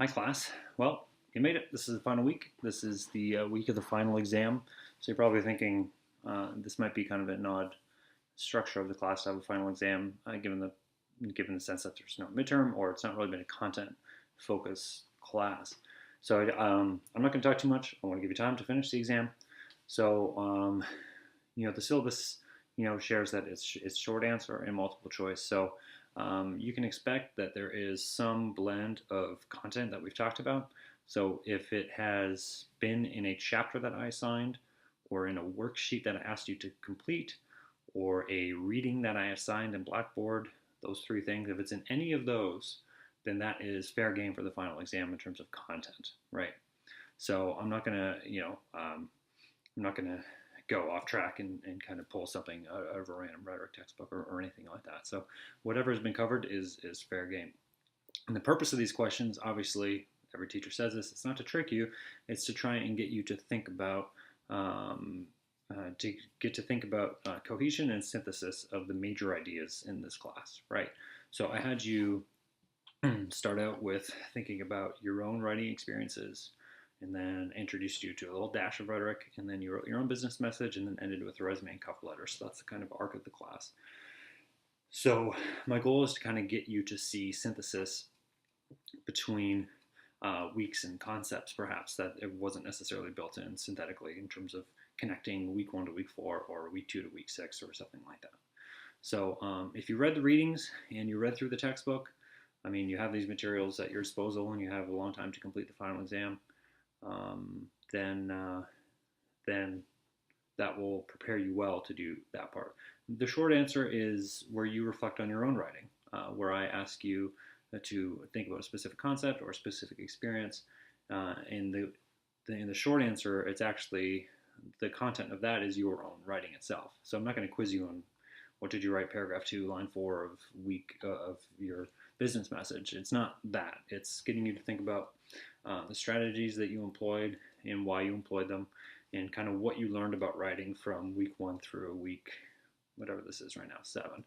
Hi, class. Well, you made it. This is the final week. This is the week of the final exam. So you're probably thinking this might be kind of an odd structure of the class to have a final exam, given the sense that there's no midterm or it's not really been a content focused class. So I'm not going to talk too much. I want to give you time to finish the exam. So the syllabus shares that it's short answer and multiple choice. So you can expect that there is some blend of content that we've talked about. So if it has been in a chapter that I assigned, or in a worksheet that I asked you to complete, or a reading that I assigned in Blackboard, those three things, if it's in any of those, then that is fair game for the final exam in terms of content, right? So I'm not going to go off track and kind of pull something out of a random rhetoric textbook or anything like that. So whatever has been covered is fair game. And the purpose of these questions, obviously, every teacher says this, it's not to trick you, it's to try and get you to think about cohesion and synthesis of the major ideas in this class, right? So I had you start out with thinking about your own writing experiences, and then introduced you to a little dash of rhetoric, and then you wrote your own business message, and then ended with a resume and cover letter. So that's the kind of arc of the class. So my goal is to kind of get you to see synthesis between weeks and concepts, perhaps, that it wasn't necessarily built in synthetically in terms of connecting week 1 to week 4 or week 2 to week 6 or something like that. So if you read the readings and you read through the textbook, I mean, you have these materials at your disposal and you have a long time to complete the final exam, um, then then that will prepare you well to do that part. The short answer is where you reflect on your own writing, where I ask you to think about a specific concept or a specific experience. In the short answer, it's actually the content of that is your own writing itself. So I'm not going to quiz you on what did you write paragraph 2, line 4 of your business message. It's not that. It's getting you to think about the strategies that you employed and why you employed them, and kind of what you learned about writing from week 1 through week, whatever this is right now, 7.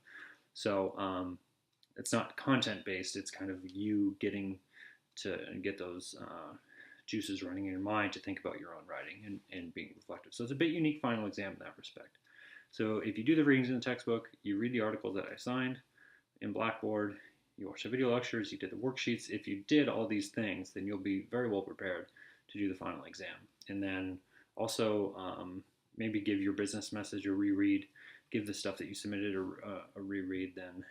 So it's not content based. It's kind of you getting to get those juices running in your mind to think about your own writing and being reflective. So it's a bit unique final exam in that respect. So if you do the readings in the textbook, you read the articles that I assigned in Blackboard, you watch the video lectures, you did the worksheets. If you did all these things, then you'll be very well prepared to do the final exam. And then also maybe give your business message a reread, give the stuff that you submitted a reread, then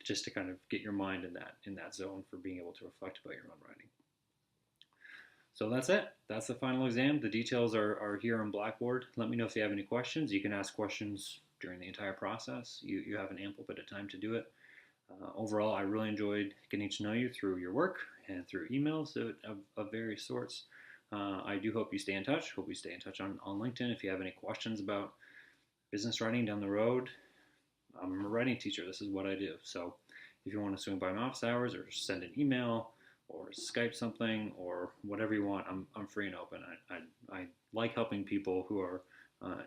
just to kind of get your mind in that zone for being able to reflect about your own writing. So that's it. That's the final exam. The details are here on Blackboard. Let me know if you have any questions. You can ask questions during the entire process. You have an ample bit of time to do it. Overall, I really enjoyed getting to know you through your work and through emails of various sorts. I do hope you stay in touch. Hope you stay in touch on LinkedIn. If you have any questions about business writing down the road, I'm a writing teacher. This is what I do. So if you want to swing by my office hours or send an email or Skype something or whatever you want, I'm free and open. I like helping people who are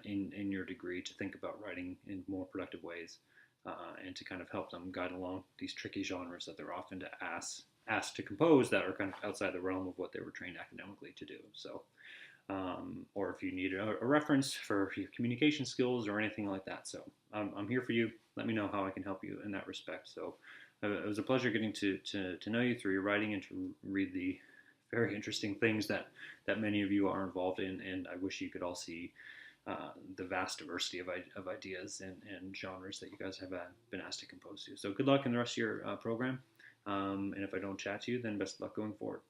in your degree to think about writing in more productive ways, and to kind of help them guide along these tricky genres that they're often asked to compose that are kind of outside the realm of what they were trained academically to do. So, or if you need a reference for your communication skills or anything like that. So I'm here for you. Let me know how I can help you in that respect. So it was a pleasure getting to know you through your writing and to read the very interesting things that many of you are involved in. And I wish you could all see the vast diversity of ideas and genres that you guys have been asked to compose to. So good luck in the rest of your program. And if I don't chat to you, then best of luck going forward.